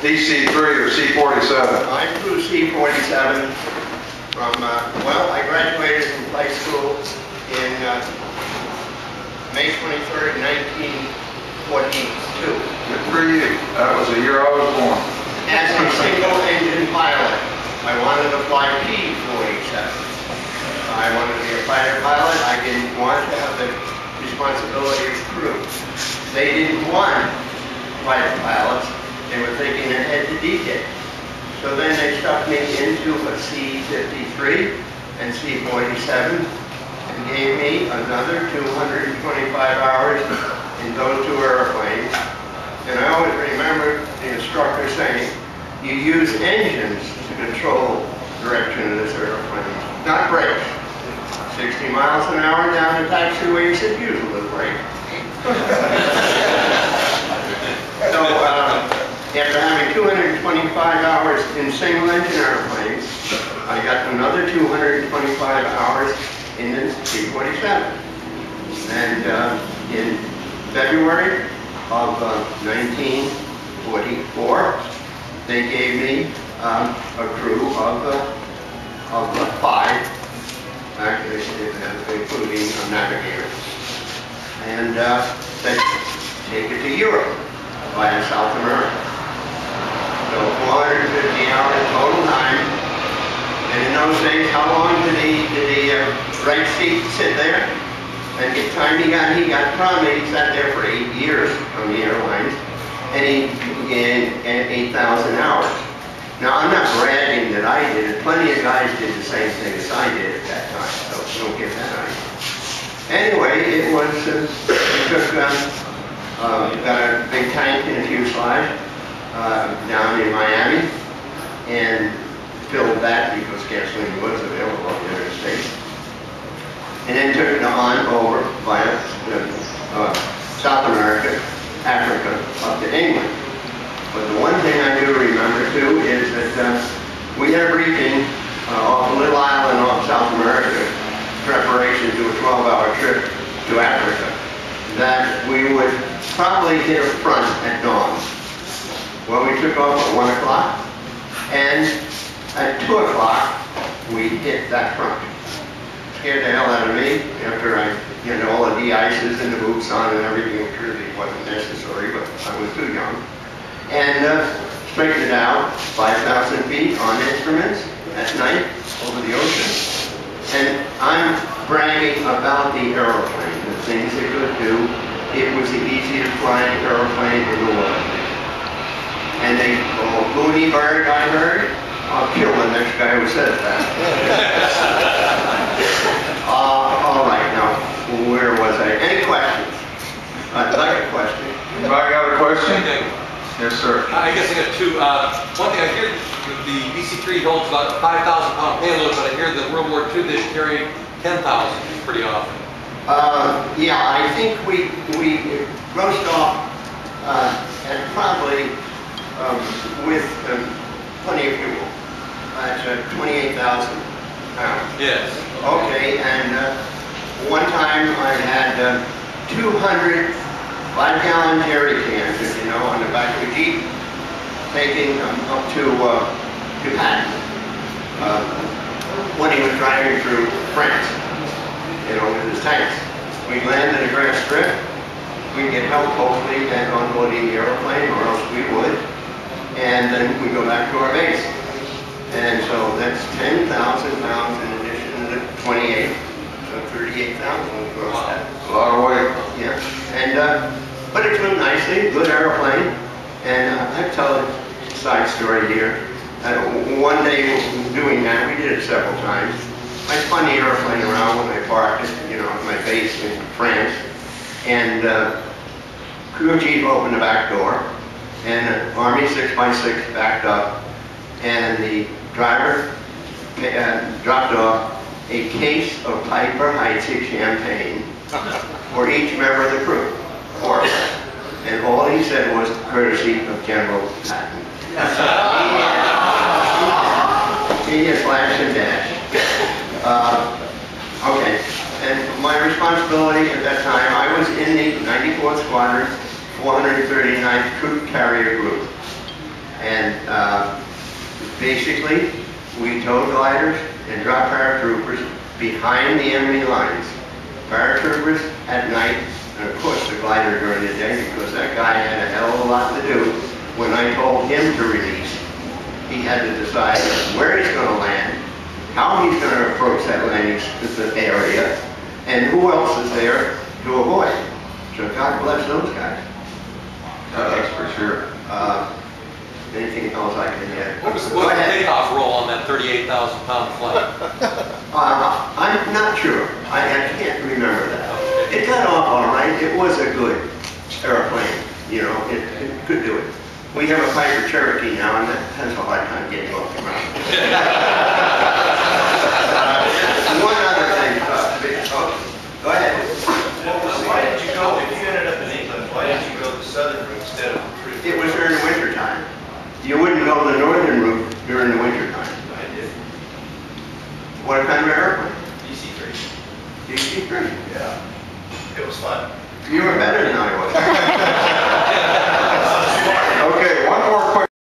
DC-3 or C-47? I flew C-47 from, well, I graduated from flight school in May 23rd, 1942. Good for you. That was the year I was born. As a single-engine pilot, I wanted to fly P-47. I wanted to be a fighter pilot. I didn't want to have the responsibility of crew. They didn't want fighter pilots. They were thinking ahead to D-Day. So then they stuck me into a C-53 and C-47 and gave me another 225 hours in those two airplanes. And I always remember the instructor saying, you use engines to control the direction of this airplane, not brakes. 60 miles an hour down the taxiway, you said use a little brake. So after having 225 hours in single engine airplanes, I got another 225 hours in the C-47. And in February of 1944, they gave me a crew of 5, actually including a navigator. And they take it to Europe via South America. So 450 hours total time. And in those days, how long did the right seat sit there? And the time he got probably sat there for 8 years on the airlines, and he began at 8,000 hours. Now I'm not bragging that I did it. Plenty of guys did the same thing as I did at that time, so don't get that idea. Anyway, it was got a big tank and a fuselage down in Miami, and filled that because gasoline was available in the United States. And then took it on over via South America, Africa, up to England. But the one thing I do remember too is that we had a briefing off a little island off South America, preparation to a 12-hour trip to Africa, that we would probably hit a front at dawn. Well, we took off at 1 o'clock, and at 2 o'clock, we hit that front. Scared the hell out of me after I had all the de-ices and the boots on and everything, which really wasn't necessary, but I was too young. And straightened it out, 5,000 feet on instruments at night over the ocean. And I'm bragging about the aeroplane, the things it could do. It was the easiest flying aeroplane in the world. And they call Looney Bird, I heard. I'll kill the next guy who says that. All right, now, where was I? Any questions? I'd like a question. Anybody got a question? Yes, sir. I guess I got two. One thing, I hear the DC-3 holds about a 5,000-pound payload, but I hear that World War II they carried 10,000 pretty often. Yeah, I think we grossed off and probably with plenty of fuel. That's 28,000 pounds. Yes. Okay, and one time I had 200 5-gallon jerry cans, you know, on the back of a Jeep, taking them up to Patton when he was driving through France, you know, with his tanks. We landed at a grass strip. We'd get help, hopefully, at unloading the airplane, or else we would. And then we go back to our base. And so that's 10,000 pounds in addition to the 28, so 38,000 we grossed that. A lot of weight. Yeah, and but it flew nicely, good airplane. And I tell a side story here. One day doing that, we did it several times. I spun the airplane around when I parked it, you know, at my base in France. And crew chief opened the back door, and an Army 6x6 backed up, and the driver dropped off a case of Piper Heidsieck champagne for each member of the crew, of course. And all he said was courtesy of General Patton. He had flash and dash. Okay, and my responsibility at that time, I was in the 94th Squadron, 439th Troop Carrier Group. And Basically, we towed gliders and dropped paratroopers behind the enemy lines. Paratroopers at night, and of course the glider during the day, because that guy had a hell of a lot to do. When I told him to release, he had to decide where he's going to land, how he's going to approach that landing area, and who else is there to avoid. So God bless those guys. That's for sure. Anything else I can add? What was the takeoff roll on that 38,000 pound flight? I'm not sure. I can't remember that. It got off all right. It was a good airplane. You know, it could do it. We have a Piper Cherokee now, and that has a hard time getting off the ground. One other thing. Go ahead. Why did you go, if you ended up in England, why did you go the southern route instead of the tree? It was during the winter time. You wouldn't go the northern route during the winter time. I did. What kind of airplane? DC-3. DC-3. Yeah. It was fun. You were better than I